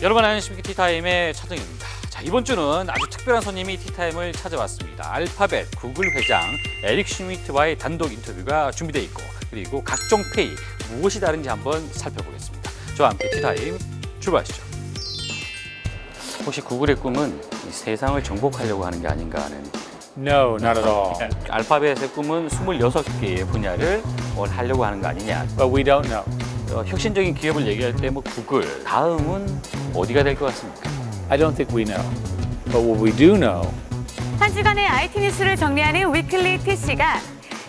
여러분 안녕하십니까. 티타임의 차정입니다. 자, 이번 주는 아주 특별한 손님이 티타임을 찾아왔습니다. 알파벳 구글 회장 에릭 슈미트와의 단독 인터뷰가 준비되어 있고, 그리고 각종 페이 무엇이 다른지 한번 살펴보겠습니다. 저와 함께 티타임 출발하시죠. 혹시 구글의 꿈은 이 세상을 정복하려고 하는 게 아닌가 하는. No, not at all. 알파벳의 꿈은 26개의 분야를 하려고 하는 거 아니냐. But we don't know. 혁신적인 기업을 얘기할 때 뭐 구글 다음은 어디가 될 것 같습니까? I don't think we know. But what we do know, 한 주간의 IT 뉴스를 정리하는 위클리 TC가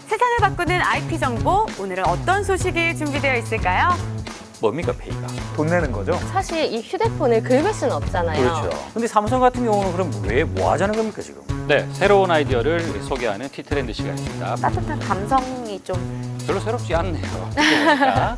세상을 바꾸는 IT 정보, 오늘은 어떤 소식이 준비되어 있을까요? 뭡니까 페이가? 돈 내는 거죠? 사실 이 휴대폰을 긁을 수는 없잖아요. 그렇죠. 근데 삼성 같은 경우는 그럼 왜 뭐 하자는 겁니까 지금? 네, 새로운 아이디어를 소개하는 티트렌드 시간입니다. 따뜻한 감성이 좀 별로 새롭지 않네요. 보니까.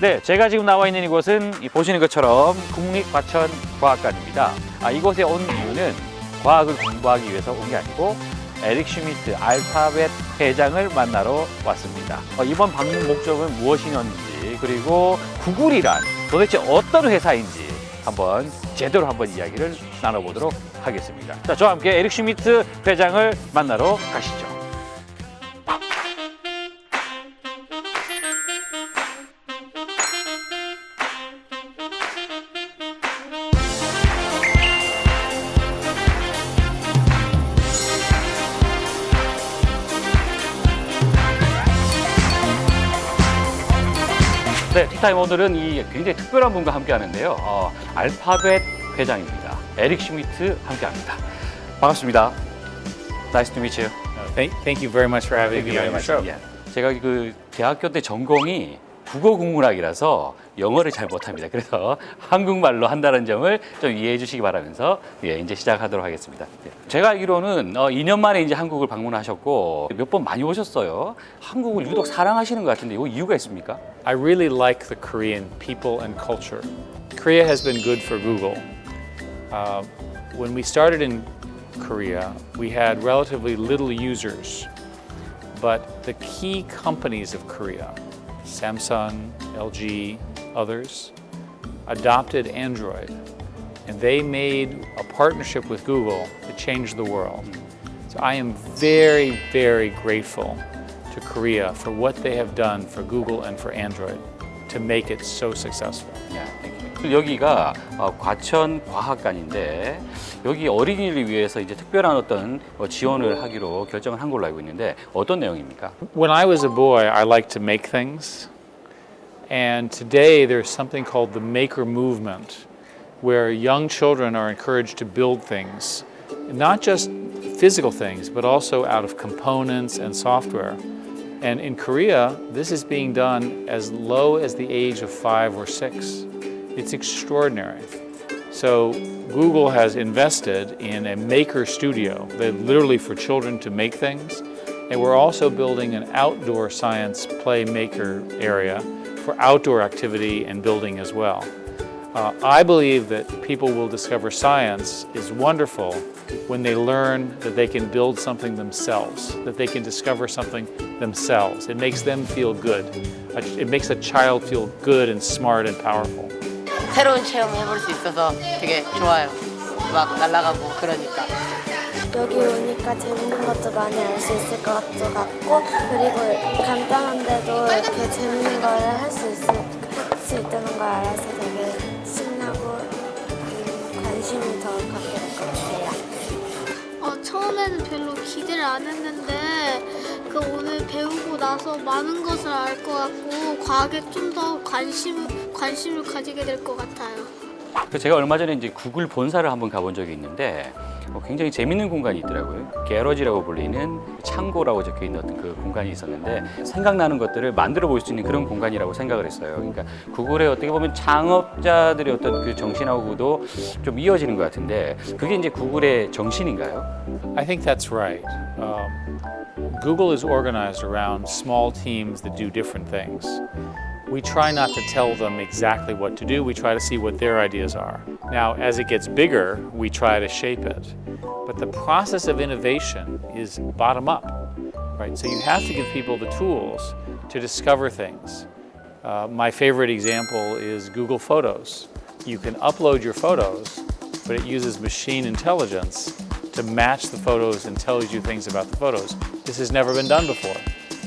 네, 제가 지금 나와 있는 이곳은 보시는 것처럼 국립과천과학관입니다. 이곳에 온 이유는 과학을 공부하기 위해서 온 게 아니고 에릭 슈미트 알파벳 회장을 만나러 왔습니다. 이번 방문 목적은 무엇이었는지, 그리고 구글이란 도대체 어떤 회사인지 한번 제대로 한번 이야기를 나눠보도록 하겠습니다. 자, 저와 함께 에릭 슈미트 회장을 만나러 가시죠. 네, 티타임 오늘은 이 굉장히 특별한 분과 함께 하는데요. 알파벳 회장입니다. 에릭 슈미트 함께 합니다. 반갑습니다. Nice to meet you. thank you very much for having me on your show. 예. 제가 그 대학교 때 전공이 국어국문학이라서 영어를 잘 못합니다. 그래서 한국말로 한다는 점을 좀 이해해 주시기 바라면서 이제 시작하도록 하겠습니다. 제가 알기로는 2년 만에 이제 한국을 방문하셨고 몇 번 많이 오셨어요. 한국을 유독 사랑하시는 것 같은데 이 이유가 있습니까? I really like the Korean people and culture. Korea has been good for Google. When we started in Korea, we had relatively little users, but the key companies of Korea, Samsung, LG, others, adopted Android, and they made a partnership with Google that changed the world. So I am very, very grateful to Korea for what they have done for Google and for Android to make it so successful. 여기가 과천과학관인데 여기 어린이를 위해서 이제 특별한 어떤 지원을 하기로 결정을 한 걸로 알고 있는데 어떤 내용입니까? When I was a boy, I liked to make things. And today there's something called the maker movement, where young children are encouraged to build things, not just physical things, but also out of components and software. And in Korea, this is being done as low as the age of 5 or 6. It's extraordinary. So Google has invested in a maker studio, literally for children to make things. And we're also building an outdoor science play maker area for outdoor activity and building as well. I believe that people will discover science is wonderful when they learn that they can build something themselves, that they can discover something themselves. It makes them feel good. It makes a child feel good and smart and powerful. 새로운 체험을 해볼 수 있어서 되게 좋아요. 막 날아가고 그러니까. 여기 오니까 재밌는 것도 많이 알 수 있을 것 같고, 그리고 간단한데도 이렇게 재밌는 걸 할 수 있다는 걸 알아서 되게 신나고 관심이 더 갖게 될 것 같아요. 처음에는 별로 기대를 안 했는데 오늘 배우고 나서 많은 것을 알 것 같고 과학에 좀 더 관심을 가지게 될 것 같아요. 제가 얼마 전에 이제 구글 본사를 한번 가본 적이 있는데 굉장히 재밌는 공간이 있더라고요. 게러지라고 불리는 창고라고 적혀 있는 어떤 그 공간이 있었는데 생각나는 것들을 만들어 볼 수 있는 그런 공간이라고 생각을 했어요. 그러니까 구글의 어떻게 보면 창업자들의 어떤 그 정신하고도 좀 이어지는 것 같은데 그게 이제 구글의 정신인가요? I think that's right. Google is organized around small teams that do different things. We try not to tell them exactly what to do. We try to see what their ideas are. Now, as it gets bigger, we try to shape it. But the process of innovation is bottom up, right? So you have to give people the tools to discover things. My favorite example is Google Photos. You can upload your photos, but it uses machine intelligence to match the photos and tells you things about the photos. This has never been done before.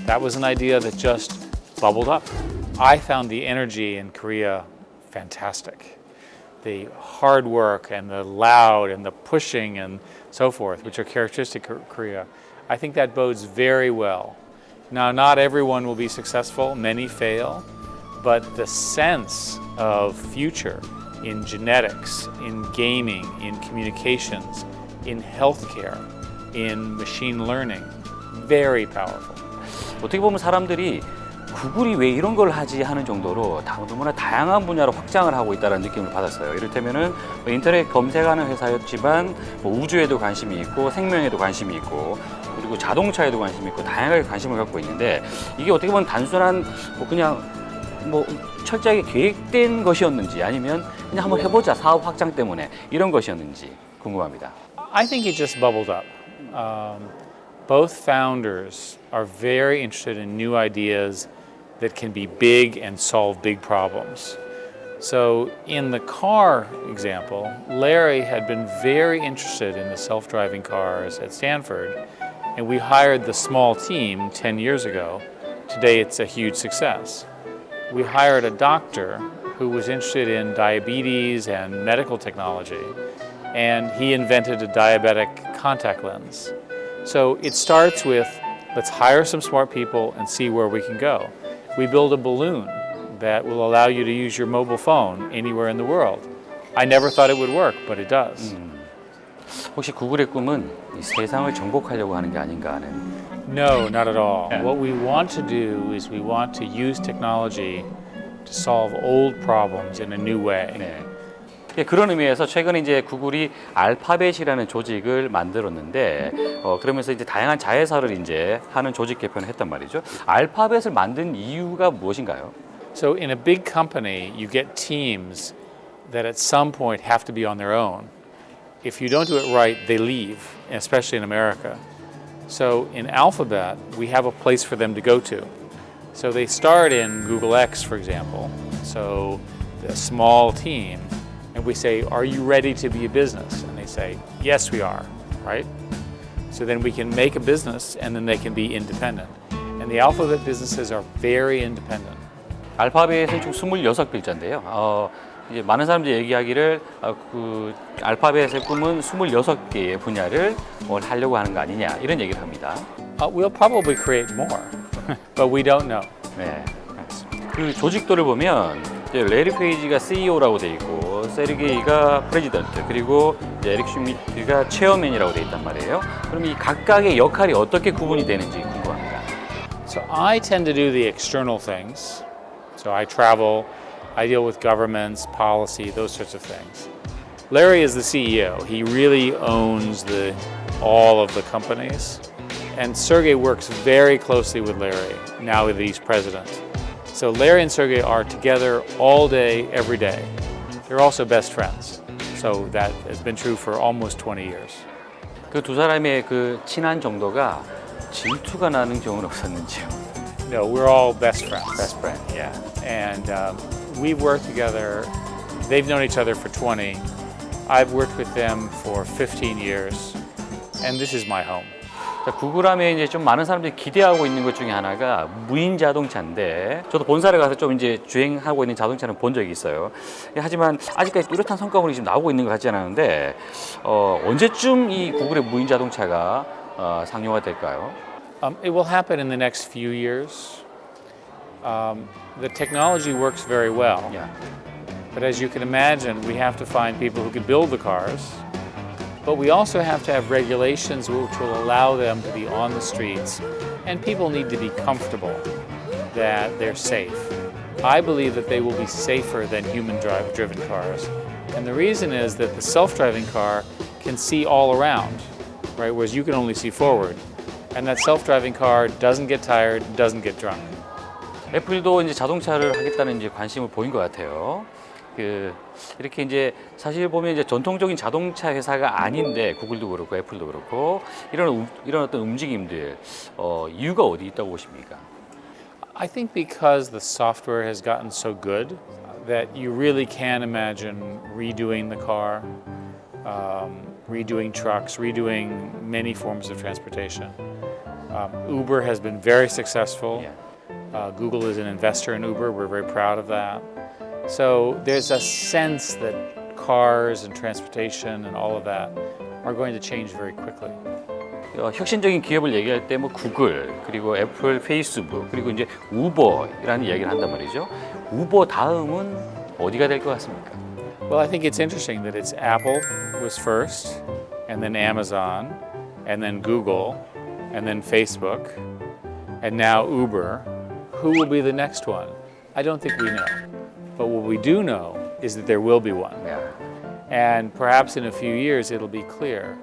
That was an idea that just bubbled up. I found the energy in Korea fantastic. The hard work and the loud and the pushing and so forth, which are characteristic of Korea, I think that bodes very well. Now, not everyone will be successful, many fail, but the sense of future in genetics, in gaming, in communications, in healthcare, in machine learning, very powerful. 어떻게 보면 사람들이 구글이 왜 이런 걸 하지 하는 정도로 너무나 다양한 분야로 확장을 하고 있다는 느낌을 받았어요. 이를테면은 인터넷 검색하는 회사였지만 우주에도 관심이 있고 생명에도 관심이 있고 그리고 자동차에도 관심이 있고 다양하게 관심을 갖고 있는데 이게 어떻게 보면 단순한 그냥 철저하게 계획된 것이었는지 아니면 그냥 한번 해보자 사업 확장 때문에 이런 것이었는지 궁금합니다. I think it just bubbled up. Both founders are very interested in new ideas that can be big and solve big problems. So in the car example, Larry had been very interested in the self-driving cars at Stanford, and we hired the small team 10 years ago. Today it's a huge success. We hired a doctor who was interested in diabetes and medical technology, and he invented a diabetic contact lens. So it starts with, let's hire some smart people and see where we can go. We build a balloon that will allow you to use your mobile phone anywhere in the world. I never thought it would work, but it does. 혹시 구글의 꿈은 이 세상을 정복하려고 하는 게 아닌가 하는? No, not at all. What we want to do is we want to use technology to solve old problems in a new way. 네. 그런 의미에서 최근에 이제 구글이 알파벳이라는 조직을 만들었는데 그러면서 이제 다양한 자회사를 이제 하는 조직 개편을 했단 말이죠. 알파벳을 만든 이유가 무엇인가요? So in a big company, you get teams that at some point have to be on their own. If you don't do it right, they leave, especially in America. So in Alphabet, we have a place for them to go to. So they start in Google X, for example. So a small team. And we say, are you ready to be a business? And they say, yes, we are, right? So then we can make a business and then they can be independent. And the Alphabet businesses are very independent. 알파벳은 총 26글자인데요. 이제 많은 사람들이 얘기하기를 그 알파벳의 꿈은 26개의 분야를 하려고 하는 거 아니냐 이런 얘기를 합니다. We'll probably create more, but we don't know. 네, 알겠습니다. 그 조직도를 보면 이제 레리 페이지가 CEO라고 돼 있고 세르게이가 프레지던트 그리고 이제 에릭 슈미트가 체어맨이라고 돼 있단 말이에요. 그럼 이 각각의 역할이 어떻게 구분이 되는지 궁금합니다. So I tend to do the external things. So I travel, I deal with governments, policy, those sorts of things. Larry is the CEO. He really owns all of the companies. And Sergey works very closely with Larry, now that he's president. So Larry and Sergey are together all day, every day. They're also best friends. So that has been true for almost 20 years. 그 두 사람의 그 친한 정도가 질투가 나는 경우는 없었는지요? No, we're all best friends. Best friend, yeah. And we've worked together. They've known each other for 20. I've worked with them for 15 years. And this is my home. 자, 구글하면 이제 좀 많은 사람들이 기대하고 있는 것 중에 하나가 무인 자동차인데 저도 본사를 가서 좀 이제 주행하고 있는 자동차는 본 적이 있어요. 하지만 아직까지 뚜렷한 성과물이 지금 나오고 있는 것 같지 않은데 언제쯤 이 구글의 무인 자동차가 상용화 될까요? It will happen in the next few years. The technology works very well. Yeah. But as you can imagine, we have to find people who can build the cars. But we also have to have regulations which will allow them to be on the streets. And people need to be comfortable that they're safe. I believe that they will be safer than human-driven cars. And the reason is that the self-driving car can see all around, right? Whereas you can only see forward. And that self-driving car doesn't get tired, doesn't get drunk. 애플도 이제 자동차를 하겠다는 이제 관심을 보인 것 같아요. 이렇게 이제 사실 보면 이제 전통적인 자동차 회사가 아닌데 구글도 그렇고 애플도 그렇고 이런 어떤 움직임들 이유가 어디 있다고 보십니까? I think because the software has gotten so good that you really can imagine redoing the car, redoing trucks, redoing many forms of transportation. Uber has been very successful. Google is an investor in Uber. We're very proud of that. So there's a sense that cars and transportation and all of that are going to change very quickly. 혁신적인 기업을 얘기할 때 뭐 구글, 그리고 애플, 페이스북, 그리고 이제 우버라는 이야기를 한단 말이죠. 우버 다음은 어디가 될 것 같습니까? Well, I think it's interesting that it's Apple was first, and then Amazon, and then Google, and then Facebook, and now Uber. Who will be the next one? I don't think we know. But what we do know is that there will be one. And perhaps in a few years it'll be clear.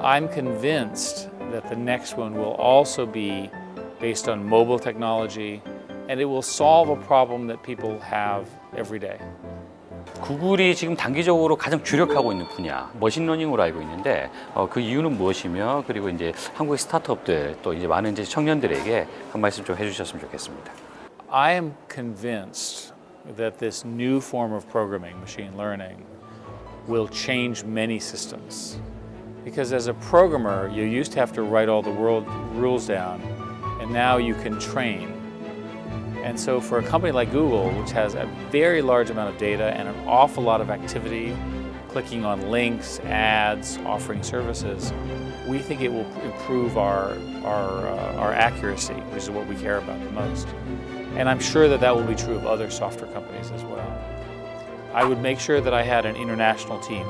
I'm convinced that the next one will also be based on mobile technology, and it will solve a problem that people have every day. 구글이 지금 단기적으로 가장 주력하고 있는 분야 머신러닝으로 알고 있는데 그 이유는 무엇이며 그리고 이제 한국의 스타트업들 또 이제 많은 이제 청년들에게 한 말씀 좀 해주셨으면 좋겠습니다. I am convinced that this new form of programming, machine learning, will change many systems. Because as a programmer, you used to have to write all the rules down, and now you can train. And so for a company like Google, which has a very large amount of data and an awful lot of activity, clicking on links, ads, offering services, we think it will improve our accuracy, which is what we care about the most. And I'm sure that that will be true of other software companies as well. I would make sure that I had an international team.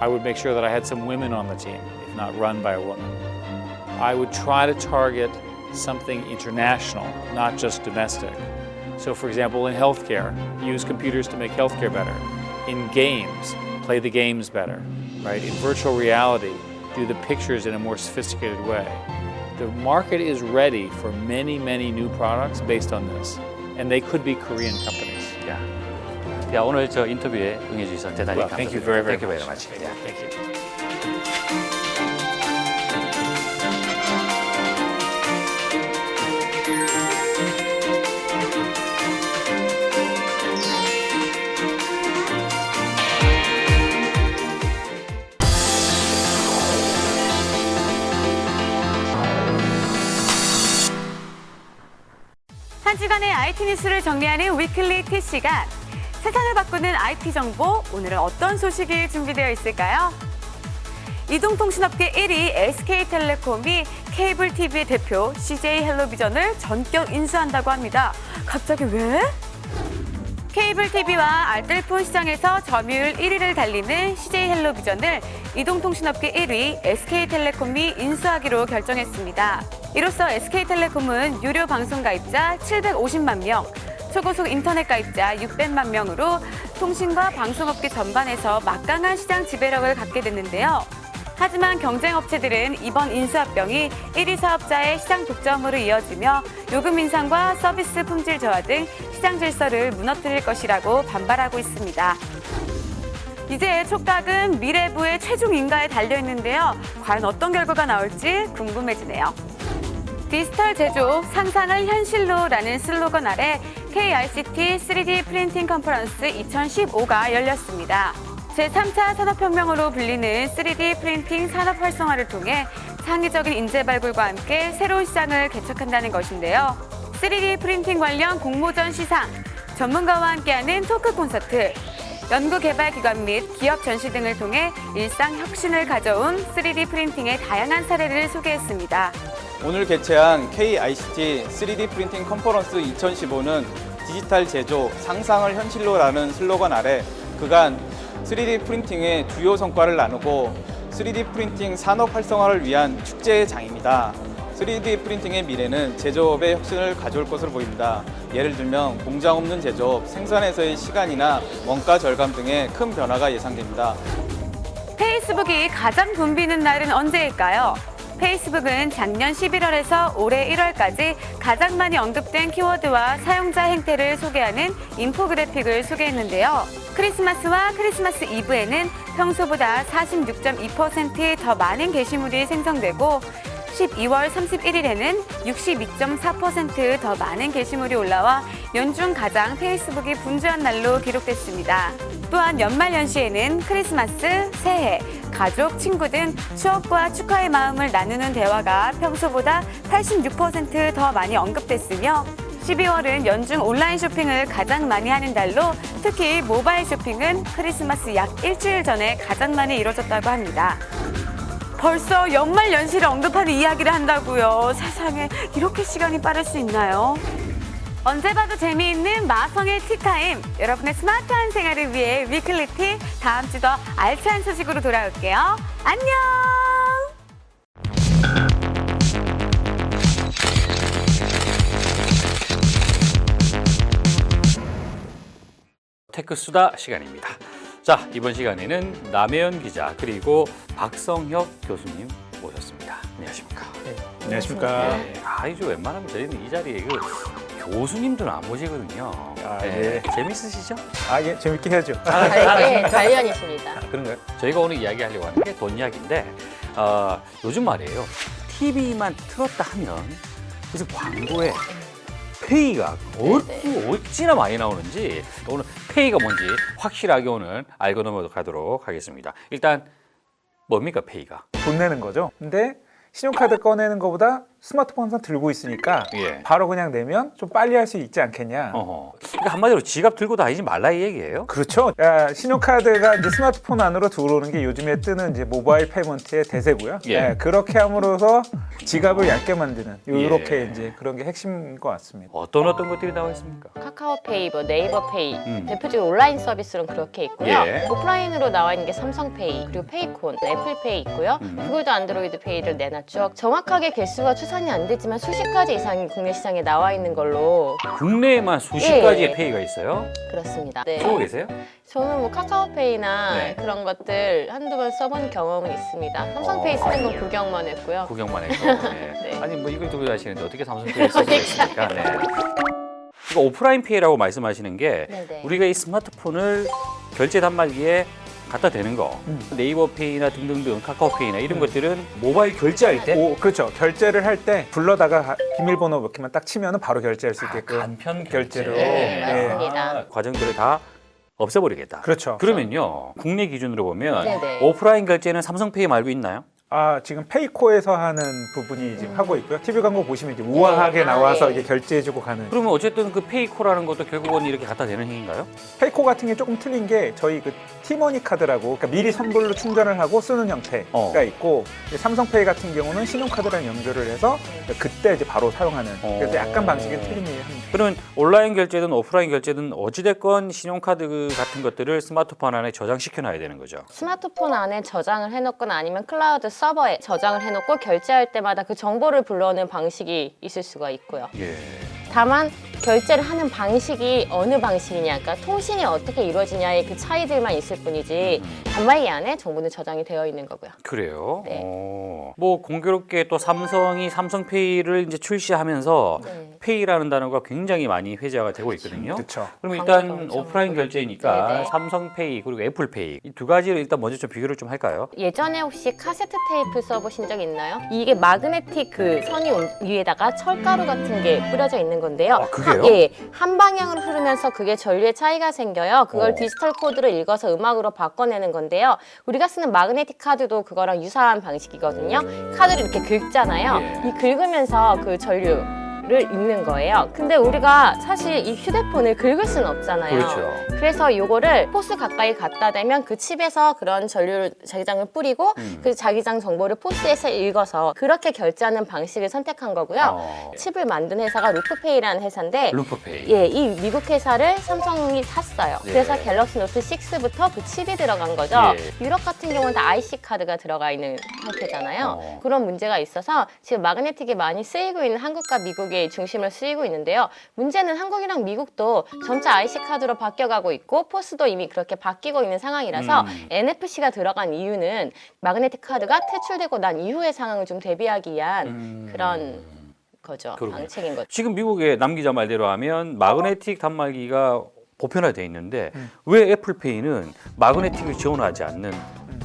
I would make sure that I had some women on the team, if not run by a woman. I would try to target something international, not just domestic. So for example, in healthcare, use computers to make healthcare better. In games, play the games better, right? In virtual reality, do the pictures in a more sophisticated way. The market is ready for many, many new products based on this, and they could be Korean companies. 야, 오늘 저 인터뷰에 응해주셔서 대단히 Well, 감사드립니다. thank you very, very Thank you much. very much. Thank you. 한 주간의 IT 뉴스를 정리하는 위클리 TC가 세상을 바꾸는 IT 정보, 오늘은 어떤 소식이 준비되어 있을까요? 이동통신업계 1위 SK텔레콤이 케이블 TV 대표 CJ헬로비전을 전격 인수한다고 합니다. 갑자기 왜? 케이블 TV와 알뜰폰 시장에서 점유율 1위를 달리는 CJ헬로비전을 이동통신업계 1위 SK텔레콤이 인수하기로 결정했습니다. 이로써 SK텔레콤은 유료 방송 가입자 750만 명, 초고속 인터넷 가입자 600만 명으로 통신과 방송업계 전반에서 막강한 시장 지배력을 갖게 됐는데요. 하지만 경쟁업체들은 이번 인수합병이 1위 사업자의 시장 독점으로 이어지며 요금 인상과 서비스 품질 저하 등 시장 질서를 무너뜨릴 것이라고 반발하고 있습니다. 이제 촉각은 미래부의 최종 인가에 달려있는데요. 과연 어떤 결과가 나올지 궁금해지네요. 디지털 제조, 상상을 현실로라는 슬로건 아래 KICT 3D 프린팅 컨퍼런스 2015가 열렸습니다. 제3차 산업혁명으로 불리는 3D 프린팅 산업 활성화를 통해 창의적인 인재 발굴과 함께 새로운 시장을 개척한다는 것인데요. 3D 프린팅 관련 공모전 시상, 전문가와 함께하는 토크 콘서트, 연구개발기관 및 기업 전시 등을 통해 일상 혁신을 가져온 3D 프린팅의 다양한 사례를 소개했습니다. 오늘 개최한 KICT 3D 프린팅 컨퍼런스 2015는 디지털 제조, 상상을 현실로라는 슬로건 아래 그간 3D 프린팅의 주요 성과를 나누고 3D 프린팅 산업 활성화를 위한 축제의 장입니다. 3D 프린팅의 미래는 제조업의 혁신을 가져올 것으로 보입니다. 예를 들면 공장 없는 제조업, 생산에서의 시간이나 원가 절감 등의 큰 변화가 예상됩니다. 페이스북이 가장 붐비는 날은 언제일까요? 페이스북은 작년 11월에서 올해 1월까지 가장 많이 언급된 키워드와 사용자 행태를 소개하는 인포그래픽을 소개했는데요. 크리스마스와 크리스마스 이브에는 평소보다 46.2% 더 많은 게시물이 생성되고 12월 31일에는 62.4% 더 많은 게시물이 올라와 연중 가장 페이스북이 분주한 날로 기록됐습니다. 또한 연말연시에는 크리스마스, 새해, 가족, 친구 등 추억과 축하의 마음을 나누는 대화가 평소보다 86% 더 많이 언급됐으며 12월은 연중 온라인 쇼핑을 가장 많이 하는 달로 특히 모바일 쇼핑은 크리스마스 약 일주일 전에 가장 많이 이뤄졌다고 합니다. 벌써 연말연시를 언급하는 이야기를 한다고요. 세상에 이렇게 시간이 빠를 수 있나요? 언제 봐도 재미있는 마성의 티타임. 여러분의 스마트한 생활을 위해 위클리티 다음 주 더 알찬 소식으로 돌아올게요. 안녕! 테크수다 시간입니다. 자, 이번 시간에는 남혜연 기자 그리고 박성혁 교수님 모셨습니다. 안녕하십니까? 안녕하십니까? 네, 아이죠. 웬만하면 저희는 이 자리에 그 교수님들은 안 모시거든요. 아, 네, 예. 재밌으시죠? 아, 예, 재밌게 해야죠. 네, 관련이십니다. 그런가요? 저희가 오늘 이야기하려고 하는 게 돈 이야기인데 요즘 말이에요. TV만 틀었다 하면 무슨 광고에 페이가 어찌나 많이 나오는지 오늘 페이가 뭔지 확실하게 오늘 알고 넘어가도록 하겠습니다. 일단 뭡니까 페이가? 돈 내는 거죠. 근데 신용카드 꺼내는 것보다 스마트폰 항상 들고 있으니까 예. 바로 그냥 내면 좀 빨리 할 수 있지 않겠냐. 그러니까 한마디로 지갑 들고 다니지 말라 이 얘기예요. 그렇죠. 신용카드가 이제 스마트폰 안으로 들어오는 게 요즘에 뜨는 이제 모바일 페이먼트의 대세고요. 예. 그렇게 함으로써 지갑을 얇게 만드는 이렇게 예. 이제 그런 게 핵심인 것 같습니다. 어떤 것들이 나와 있습니까? 카카오페이, 네이버페이, 대표적으로 온라인 서비스로는 그렇게 있고요. 예. 오프라인으로 나와 있는 게 삼성페이, 그리고 페이콘, 애플페이 있고요. 구글도 안드로이드 페이를 내놨죠. 정확하게 개수가 추산이 안 되지만 수십 가지 이상이 국내 시장에 나와 있는 걸로 국내에만 수십 예. 가지의 페이가 있어요. 그렇습니다. 네. 쓰고 계세요? 저는 뭐 카카오페이나 네. 그런 것들 한두 번 써본 경험은 있습니다. 삼성페이 쓰는 건 구경만 했고요. 구경만 해서. 네. 네. 아니 뭐 이걸 두고 하시는데 어떻게 삼성페이를 쓸 수 있습니까? 네. 이거 오프라인 페이라고 말씀하시는 게 네네. 우리가 이 스마트폰을 결제 단말기에 갖다 대는 거 네이버페이나 등등등 카카오페이나 이런 것들은 모바일 결제할 때 그렇죠. 결제를 할 때 불러다가 비밀번호 몇 개만 딱 치면은 바로 결제할 수 있게끔 간편 결제로. 네, 예. 맞습니다. 과정들을 다 없애버리겠다. 그렇죠. 그러면요 국내 기준으로 보면 네네. 오프라인 결제는 삼성페이 말고 있나요? 지금 페이코에서 하는 부분이 지금 하고 있고요. TV 광고 보시면 이제 우아하게 네. 나와서 예. 이게 결제해주고 가는. 그러면 어쨌든 그 페이코라는 것도 결국은 이렇게 갖다 대는 행위인가요? 페이코 같은 게 조금 틀린 게 저희 그 티머니 카드라고 그러니까 미리 선불로 충전을 하고 쓰는 형태가 있고 이제 삼성페이 같은 경우는 신용카드랑 연결을 해서 그때 이제 바로 사용하는. 그래서 약간 방식이 틀림이 합니다. 그러면 온라인 결제든 오프라인 결제든 어찌됐건 신용카드 같은 것들을 스마트폰 안에 저장시켜놔야 되는 거죠. 스마트폰 안에 저장을 해놓거나 아니면 클라우드 서버에 저장을 해놓고 결제할 때마다 그 정보를 불러오는 방식이 있을 수가 있고요. 예. 다만 결제를 하는 방식이 어느 방식이냐, 그러니까 통신이 어떻게 이루어지냐의 그 차이들만 있을 뿐이지 단말기 안에 정보는 저장이 되어 있는 거고요. 그래요? 네. 뭐 공교롭게 또 삼성이 삼성페이를 이제 출시하면서 네. 페이라는 단어가 굉장히 많이 회자가 되고 있거든요. 그렇죠. 그럼 광고가 일단 엄청 오프라인 결제니까 네네. 삼성페이 그리고 애플페이 이 두 가지를 일단 먼저 좀 비교를 좀 할까요? 예전에 혹시 카세트 테이프 써보신 적 있나요? 이게 마그네틱 그 선이 위에다가 철가루 같은 게 뿌려져 있는 건데요. 아, 그게요? 예, 한 방향으로 흐르면서 그게 전류의 차이가 생겨요. 그걸 어. 디지털 코드를 읽어서 음악으로 바꿔내는 건데요. 우리가 쓰는 마그네틱 카드도 그거랑 유사한 방식이거든요. 카드를 이렇게 긁잖아요. 예. 이 긁으면서 그 전류 를 읽는 거예요. 근데 우리가 사실 이 휴대폰을 긁을 수는 없잖아요. 그렇죠. 그래서 요거를 포스 가까이 갖다 대면 그 칩에서 그런 전류를 자기장을 뿌리고 그 자기장 정보를 포스에서 읽어서 그렇게 결제하는 방식을 선택한 거고요. 칩을 만든 회사가 루프페이라는 회사인데 루프페이. 예, 이 미국 회사를 삼성이 샀어요. 예. 그래서 갤럭시 노트 6부터 그 칩이 들어간 거죠. 예. 유럽 같은 경우는 다 IC 카드가 들어가 있는 형태잖아요. 그런 문제가 있어서 지금 마그네틱이 많이 쓰이고 있는 한국과 미국의 중심을 쓰이고 있는데요. 문제는 한국이랑 미국도 점차 IC 카드로 바뀌어가고 있고 포스도 이미 그렇게 바뀌고 있는 상황이라서 NFC가 들어간 이유는 마그네틱 카드가 퇴출되고 난 이후의 상황을 좀 대비하기 위한 그런 거죠. 그러군요. 방책인 거죠. 지금 미국의 남 기자 말대로 하면 마그네틱 단말기가 보편화되어 있는데 왜 애플페이는 마그네틱을 지원하지 않는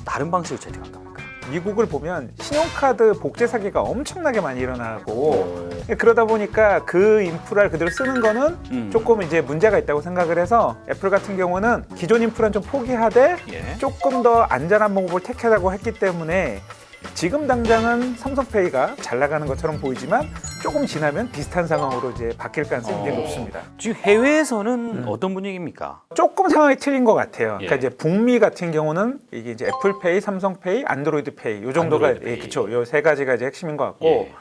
다른 방식을 채택한 겁니까? 미국을 보면 신용카드 복제 사기가 엄청나게 많이 일어나고 그러다 보니까 그 인프라를 그대로 쓰는 거는 조금 이제 문제가 있다고 생각을 해서 애플 같은 경우는 기존 인프라는 좀 포기하되 예. 조금 더 안전한 방법을 택하자고 했기 때문에 지금 당장은 삼성페이가 잘 나가는 것처럼 보이지만 조금 지나면 비슷한 상황으로 이제 바뀔 가능성이 굉장히 높습니다. 지금 해외에서는 어떤 분위기입니까? 조금 상황이 틀린 것 같아요. 예. 그러니까 이제 북미 같은 경우는 이게 이제 애플페이, 삼성페이, 안드로이드페이 요 정도가 안드로이드페이. 그렇죠. 요 세 가지가 이제 핵심인 것 같고 예.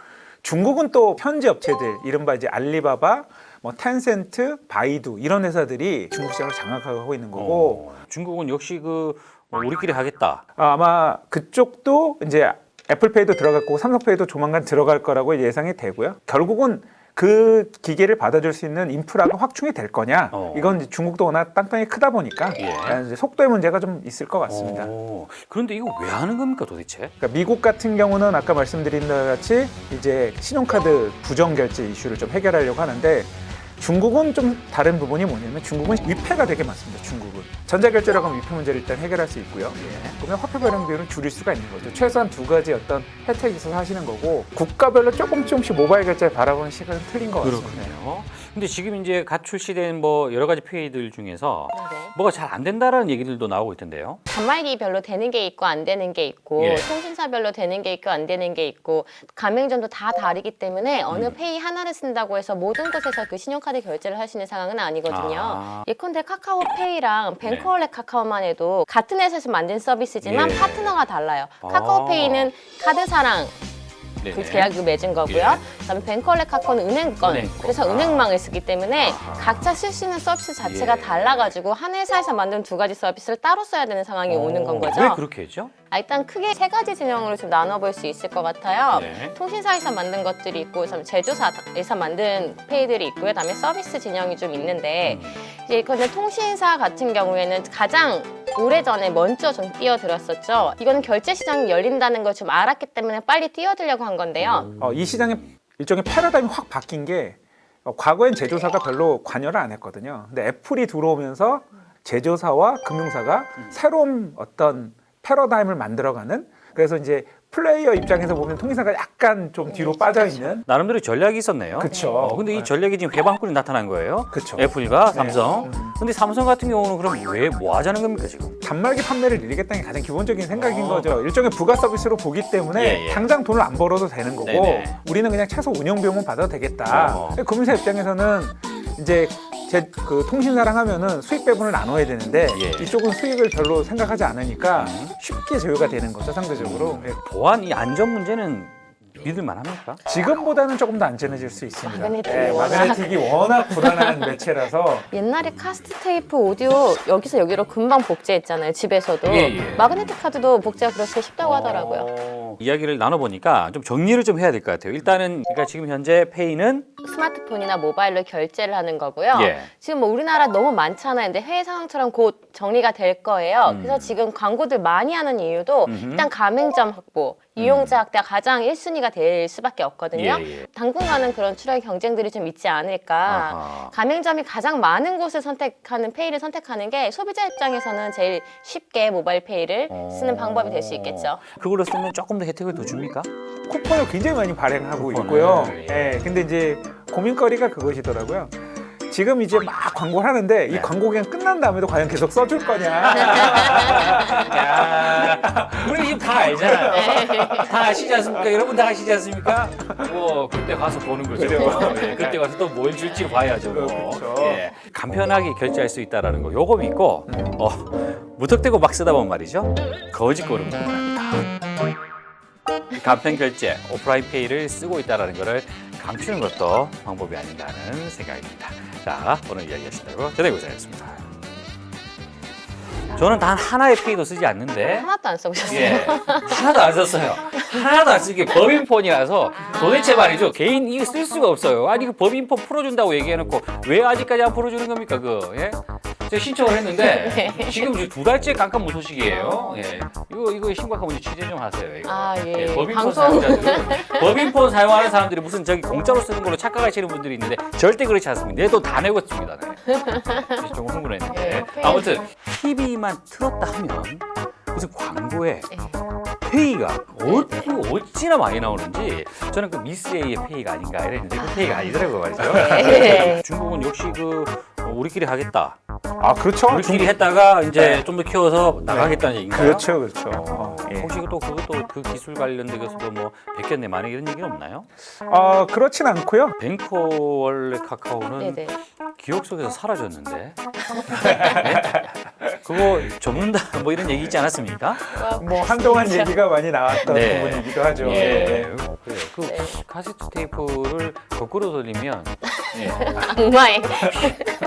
중국은 또 현지 업체들 이른바 이제 알리바바, 뭐 텐센트, 바이두 이런 회사들이 중국 시장을 장악하고 있는 거고 중국은 역시 그 우리끼리 하겠다. 아마 그쪽도 이제 애플페이도 들어갔고 삼성페이도 조만간 들어갈 거라고 예상이 되고요. 결국은 그 기계를 받아줄 수 있는 인프라가 확충이 될 거냐? 이건 이제 중국도 워낙 땅덩이 크다 보니까 예. 이제 속도의 문제가 좀 있을 것 같습니다. 그런데 이거 왜 하는 겁니까 도대체? 그러니까 미국 같은 경우는 아까 말씀드린 것 같이 이제 신용카드 부정 결제 이슈를 좀 해결하려고 하는데 중국은 좀 다른 부분이 뭐냐면 중국은 위패가 되게 많습니다. 중국은 전자결제라고 하면 위패 문제를 일단 해결할 수 있고요. 그러면 화폐 발행 비율은 줄일 수가 있는 거죠. 최소한 두 가지 어떤 혜택이 있어서 하시는 거고 국가별로 조금씩 모바일 결제를 바라보는 시각은 틀린 것 같습니다. 그렇군요. 근데 지금 이제 갓 출시된 뭐 여러 가지 페이들 중에서 네. 뭐가 잘 안 된다라는 얘기들도 나오고 있던데요. 단말기별로 되는 게 있고 안 되는 게 있고 예. 통신사별로 되는 게 있고 안 되는 게 있고 가맹점도 다 다르기 때문에 어느 페이 하나를 쓴다고 해서 모든 곳에서 그 신용카드 결제를 할 수 있는 상황은 아니거든요. 아. 예컨대 카카오페이랑 뱅크월렛 카카오만 해도 같은 회사에서 만든 서비스지만 예. 파트너가 달라요. 아. 카카오페이는 카드사랑 그 네네. 계약을 맺은 거고요. 예. 그다음에 뱅크월렛 카카오는 은행권. 은행권. 그래서 아. 은행망을 쓰기 때문에 아하. 각자 쓸 수 있는 서비스 자체가 예. 달라가지고 한 회사에서 만든 두 가지 서비스를 따로 써야 되는 상황이 오는 건 거죠. 왜 그렇게 했죠? 일단 크게 세 가지 진영으로 좀 나눠볼 수 있을 것 같아요. 네. 통신사에서 만든 것들이 있고, 그다음에 제조사에서 만든 페이들이 있고요. 그다음에 서비스 진영이 좀 있는데, 이제 근데 통신사 같은 경우에는 가장 오래전에 먼저 좀 뛰어들었었죠. 이거는 결제 시장이 열린다는 걸 좀 알았기 때문에 빨리 뛰어들려고 한 건데요. 이 시장의 일종의 패러다임이 확 바뀐 게 과거엔 제조사가 별로 관여를 안 했거든요. 근데 애플이 들어오면서 제조사와 금융사가 새로운 어떤 패러다임을 만들어가는 그래서 이제 플레이어 입장에서 보면 통신사가 약간 좀 뒤로 빠져 있는 나름대로 전략이 있었네요. 그쵸. 근데 이 전략이 지금 회방꾼이 나타난 거예요. 그쵸. 애플과 삼성. 근데 삼성 같은 경우는 그럼 왜 뭐 하자는 겁니까 지금? 단말기 판매를 늘리겠다는 게 가장 기본적인 생각인 거죠. 일종의 부가 서비스로 보기 때문에 예, 예. 당장 돈을 안 벌어도 되는 거고 네네. 우리는 그냥 최소 운영 비용은 받아도 되겠다. 금융사 입장에서는 이제 그 통신사랑 하면은 수익 배분을 나눠야 되는데 예. 이쪽은 수익을 별로 생각하지 않으니까 쉽게 제휴가 되는 거죠 상대적으로. 예. 보안 이 안전 문제는 믿을 만합니까? 지금보다는 조금 더 안전해질 수 있습니다. 마그네틱이 워낙- 마그네틱이 워낙 불안한 매체라서 옛날에 카스트 테이프 오디오 여기서 여기로 금방 복제했잖아요. 집에서도. 예, 예. 마그네틱 카드도 복제가 그렇게 쉽다고 하더라고요. 이야기를 나눠보니까 좀 정리를 좀 해야 될 것 같아요. 일단은 그러니까 지금 현재 페이는 스마트폰이나 모바일로 결제를 하는 거고요. 예. 지금 뭐 우리나라 너무 많잖아요. 근데 해외 상황처럼 곧 정리가 될 거예요. 그래서 지금 광고들 많이 하는 이유도 일단 가맹점 확보, 이용자 확대가 가장 1순위가 될 수밖에 없거든요. 예, 예. 당분간은 그런 추락 경쟁들이 좀 있지 않을까. 아하. 가맹점이 가장 많은 곳을 선택하는 페이를 선택하는 게 소비자 입장에서는 제일 쉽게 모바일 페이를 쓰는 방법이 될 수 있겠죠. 그걸로 쓰면 조금 더 혜택을 더 줍니까? 쿠폰을 굉장히 많이 발행하고 쿠폰을, 있고요. 예. 예, 근데 이제 고민거리가 그것이더라고요. 지금 이제 막 광고를 하는데 이 광고 그냥 끝난 다음에도 과연 계속 써줄 거냐. 야, 우리 지금 다 알잖아요. 다 아시지 않습니까? 여러분 다 아시지 않습니까? 뭐 그때 가서 보는 거죠. 그죠. 예, 그때 가서 또 뭘 줄지 봐야죠. 뭐. 그렇죠. 예, 간편하게 결제할 수 있다라는 거 요거 믿고 무턱대고 막 쓰다 보면 말이죠. 거짓 거는 겁니다. 간편 결제, 오프라인 페이를 쓰고 있다는 것을 감추는 것도 방법이 아닌가 하는 생각이 듭니다. 자, 오늘 이야기하신다고 대대고생하셨습니다. 저는 단 하나의 페이도 쓰지 않는데 하나도 안 써보셨어요? 예, 하나도 안 썼어요. 하나도 안 쓰게 법인폰이라서 도대체 말이죠. 개인 이거 쓸 수가 없어요. 아니 그 법인폰 풀어준다고 얘기해놓고 왜 아직까지 안 풀어주는 겁니까? 예? 제가 신청을 했는데 지금 이제 2달째 깜깜무소식이에요. 예. 이거 심각한 문제 취재 좀 하세요. 이거. 아, 예. 법인폰 방송. 사용자들은 법인폰 사용하는 사람들이 무슨 저기 공짜로 쓰는 걸로 착각하시는 분들이 있는데 절대 그렇지 않습니다. 내 돈 다 내고 씁니다. 네. 좀 흥분했는데 예, 아무튼 TV만 틀었다 하면 무슨 광고에 페이가 어찌나 많이 나오는지 저는 그 미스 A의 페이가 아닌가 이랬는데 그 페이가 아니더라고요 말이죠. 네. 중국은 역시 그 우리끼리 하겠다. 아, 그렇죠. 우리끼리 했다가 이제 좀 더 키워서 나가겠다는 얘기인가요? 그렇죠, 그렇죠. 예. 혹시 또 그것도 그 기술 관련돼서도 뭐 베꼈네 만에 이런 얘기는 없나요? 그렇진 않고요. 뱅커원래 카카오는 네네. 기억 속에서 사라졌는데 네? 그거 접는다 뭐 이런 얘기 있지 않았습니까? 뭐 한동안 얘기가 많이 나왔던 네. 부분이기도 하죠. 예. 네. 그래요. 그 네. 카세트 테이프를 거꾸로 돌리면 예, 악마의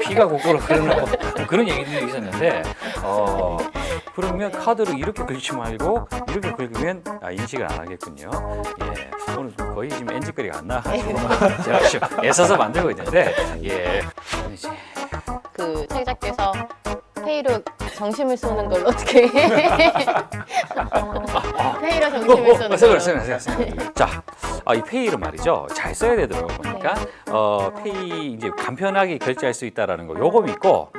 피가 거꾸로 흐르는 뭐 그런 얘기들이 있었는데 그러면 카드를 이렇게 긁지 말고 이렇게 긁으면 인식을 안 하겠군요. 예, 오늘 거의 지금 NG거리가 안 나가지고 제가 지금 애써서 만들고 있는데 예, 이제 그 창작께서 페이로 정심을 쏘는 걸로 어떻게 페이로 정심을 쏘는 걸로. 자, 이 페이를 말이죠. 잘 써야 되더라고 보니까 페이 이제 간편하게 결제할 수 있다라는 거 요거 믿고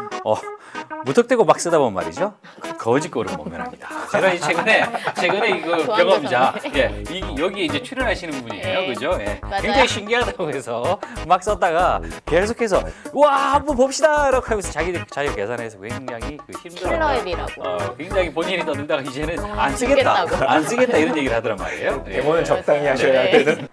무턱대고 막 쓰다 보면 말이죠. 거짓 꼴을 못 면합니다. 제가 이 최근에 이거 경험자 여기 이제 출연하시는 분이에요, 네. 그죠? 예. 맞아요. 굉장히 신기하다고 해서 막 썼다가 계속해서 와 한번 봅시다라고 하면서 자기가 계산해서 굉장히 그 힘들어. 킬러앱이라고. 굉장히 본인이 떠들다가 이제는 안 쓰겠다, 쓰겠다고. 안 쓰겠다 이런 얘기를 하더란 말이에요. 예. 데모는 적당히 하셔야 네. 되는.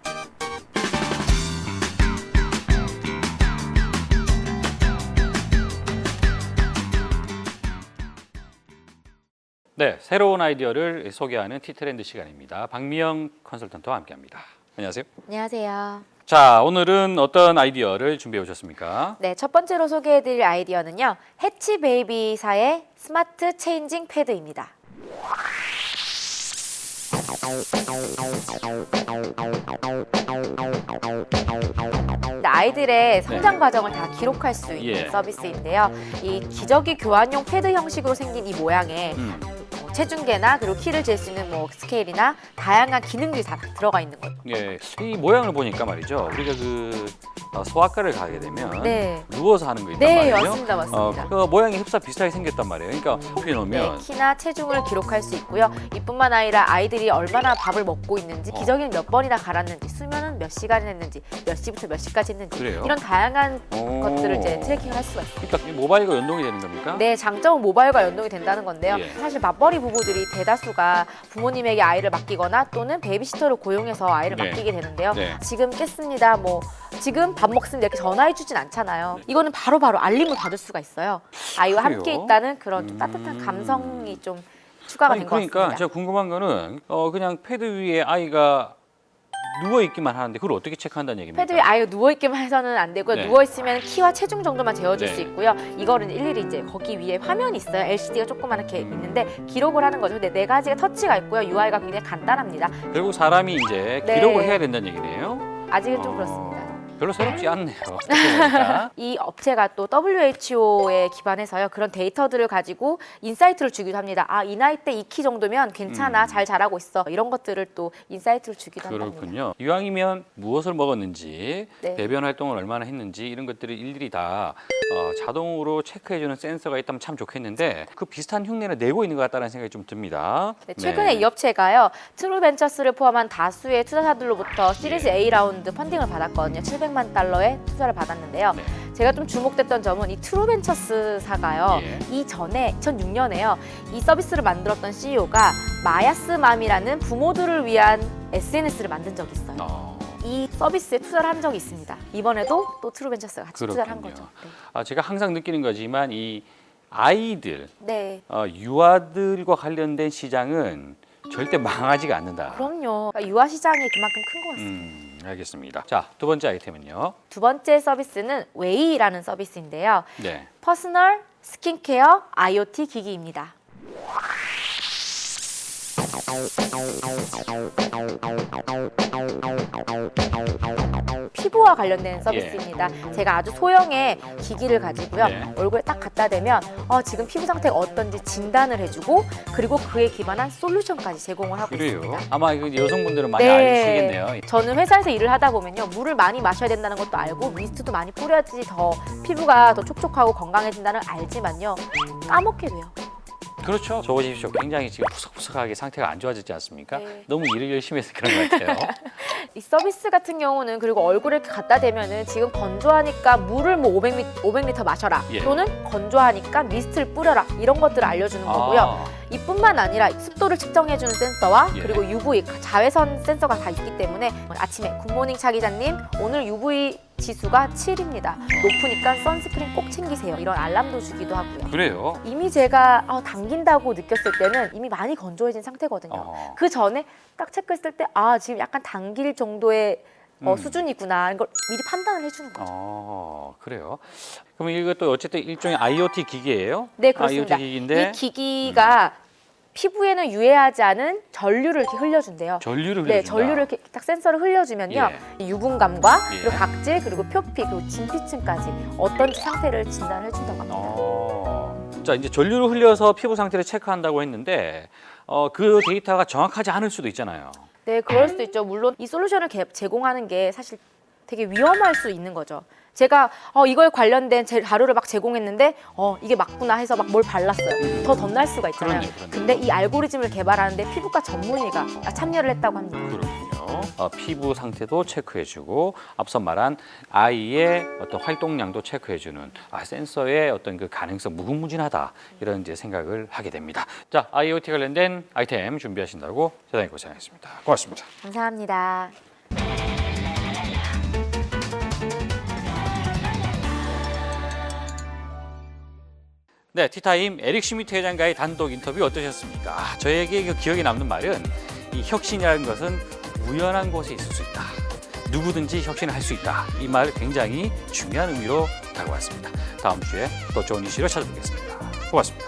네, 새로운 아이디어를 소개하는 티트렌드 시간입니다. 박미영 컨설턴트와 함께합니다. 안녕하세요. 안녕하세요. 자, 오늘은 어떤 아이디어를 준비해 오셨습니까? 네, 첫 번째로 소개해드릴 아이디어는요. 해치 베이비사의 스마트 체인징 패드입니다. 아이들의 성장 과정을 다 기록할 수 있는 예. 서비스인데요. 이 기저귀 교환용 패드 형식으로 생긴 이 모양에 체중계나 그리고 키를 잴 수 있는 뭐 스케일이나 다양한 기능들이 다 들어가 있는 거죠. 예, 이 모양을 보니까 말이죠. 우리가 그 소아과를 가게 되면 네. 누워서 하는 거 있단 네, 말이에요. 맞습니다, 맞습니다. 그 모양이 흡사 비슷하게 생겼단 말이에요. 그러니까 높이 네, 놓으면 키나 체중을 기록할 수 있고요. 이뿐만 아니라 아이들이 얼마나 밥을 먹고 있는지, 기저귀는 몇 번이나 갈았는지, 수면은 몇 시간 했는지, 몇 시부터 몇 시까지 했는지 그래요? 이런 다양한 오. 것들을 이제 트래킹할 수가 있습니다. 그러니까 이 모바일과 연동이 되는 겁니까? 네, 장점은 모바일과 연동이 된다는 건데요. 예. 사실 맞벌이 부부들이 대다수가 부모님에게 아이를 맡기거나 또는 베이비시터를 고용해서 아이를 네. 맡기게 되는데요. 네. 지금 깼습니다. 뭐 지금 밥 먹습니다. 이렇게 전화해 주진 않잖아요. 이거는 바로바로 알림을 받을 수가 있어요. 아이와 그래요? 함께 있다는 그런 좀 따뜻한 감성이 좀 추가가 된 것 그러니까 같습니다. 제가 궁금한 거는 그냥 패드 위에 아이가 누워 있기만 하는데 그걸 어떻게 체크한다는 얘기입니까? 패드 위에 아이가 누워있기만 해서는 안 되고요. 네. 누워있으면 키와 체중 정도만 재어줄 네. 수 있고요. 이거는 일일이 이제 거기 위에 화면이 있어요. LCD가 조그맣게 있는데 기록을 하는 거죠. 근데 네 가지가 터치가 있고요. UI가 굉장히 간단합니다. 결국 사람이 이제 네. 기록을 해야 된다는 얘기네요. 아직은 좀 그렇습니다. 별로 새롭지 않네요. 보니까. 이 업체가 또 WHO에 기반해서요. 그런 데이터들을 가지고 인사이트를 주기도 합니다. 아, 이 나이 때 이 키 정도면 괜찮아. 잘 자라고 있어. 이런 것들을 또 인사이트를 주기도 합니다. 그렇군요. 이왕이면 무엇을 먹었는지, 네. 배변 활동을 얼마나 했는지 이런 것들을 일일이 다 자동으로 체크해주는 센서가 있다면 참 좋겠는데 그 비슷한 흉내를 내고 있는 것 같다는 생각이 좀 듭니다. 네, 최근에 이 업체가요. 트루벤처스를 포함한 다수의 투자사들로부터 시리즈 A 라운드 펀딩을 받았거든요. 700만 달러의 투자를 받았는데요. 네. 제가 좀 주목됐던 점은 이 트루벤처스사가요. 예. 이전에 2006년에요. 이 서비스를 만들었던 CEO가 마야스맘이라는 부모들을 위한 SNS를 만든 적이 있어요. 이 서비스에 투자를 한 적이 있습니다. 이번에도 또 트루벤처스가 같이 투자를 한 그렇군요. 거죠. 제가 항상 느끼는 거지만 이 아이들, 네. 유아들과 관련된 시장은 절대 망하지가 않는다. 그럼요. 그러니까 유아 시장이 그만큼 큰 것 같습니다. 알겠습니다. 자, 두 번째 아이템은요. 두 번째 서비스는 웨이라는 서비스인데요. 네. 퍼스널 스킨케어 IoT 기기입니다. 피부와 관련된 서비스입니다. 제가 아주 소형의 기기를 가지고요. 네. 얼굴에 딱 갖다 대면 지금 피부 상태가 어떤지 진단을 해주고 그리고 그에 기반한 솔루션까지 제공을 하고 그래요. 있습니다. 아마 이거 여성분들은 많이 아시겠네요. 저는 회사에서 일을 하다 보면요. 물을 많이 마셔야 된다는 것도 알고 미스트도 많이 뿌려야지 더 피부가 더 촉촉하고 건강해진다는 걸 알지만요. 까먹게 돼요. 그렇죠. 저 보십시오. 굉장히 지금 푸석푸석하게 상태가 안 좋아졌지 않습니까? 네. 너무 일을 열심히 해서 그런 것 같아요. 이 서비스 같은 경우는 그리고 얼굴에 이렇게 갖다 대면은 지금 건조하니까 물을 뭐 500리터 마셔라 예. 또는 건조하니까 미스트를 뿌려라 이런 것들을 알려주는 거고요. 아, 이뿐만 아니라 습도를 측정해주는 센서와 예. 그리고 UV 자외선 센서가 다 있기 때문에 아침에 굿모닝 차 기자님 오늘 UV 지수가 7입니다. 높으니까 선스크린 꼭 챙기세요. 이런 알람도 주기도 하고요. 그래요? 이미 제가 당긴다고 느꼈을 때는 이미 많이 건조해진 상태거든요. 그 전에 딱 체크했을 때 지금 약간 당길 정도의 수준이구나 이걸 미리 판단을 해주는 거죠. 그래요. 그럼 이것도 어쨌든 일종의 IoT 기기예요? 네, 그렇습니다. IoT 기기인데 이 기기가 피부에는 유해하지 않은 전류를 이렇게 흘려준대요. 전류를 네, 흘려준다. 전류를 이렇게 딱 센서를 흘려주면요. 예. 이 유분감과 예. 그리고 각질 그리고 표피 그리고 진피층까지 어떤 상태를 진단을 해준다고 합니다. 자, 이제 전류를 흘려서 피부 상태를 체크한다고 했는데 그 데이터가 정확하지 않을 수도 있잖아요. 네, 그럴 수도 있죠. 물론 이 솔루션을 제공하는 게 사실 되게 위험할 수 있는 거죠. 제가 이거에 관련된 자료를 막 제공했는데 이게 맞구나 해서 막 뭘 발랐어요. 더 덧날 수가 있잖아요. 그렇네요. 근데 이 알고리즘을 개발하는데 피부과 전문의가 참여를 했다고 합니다. 그렇군요. 피부 상태도 체크해주고 앞서 말한 아이의 어떤 활동량도 체크해주는 센서의 어떤 그 가능성 무궁무진하다 이런 이제 생각을 하게 됩니다. 자, IoT 관련된 아이템 준비하신다고 대단히 고생하셨습니다. 고맙습니다. 감사합니다. 네, 티타임 에릭 슈미트 회장과의 단독 인터뷰 어떠셨습니까? 저에게 그 기억에 남는 말은 이 혁신이라는 것은 우연한 곳에 있을 수 있다. 누구든지 혁신을 할 수 있다. 이 말 굉장히 중요한 의미로 다가왔습니다. 다음 주에 또 좋은 이슈로 찾아뵙겠습니다. 고맙습니다.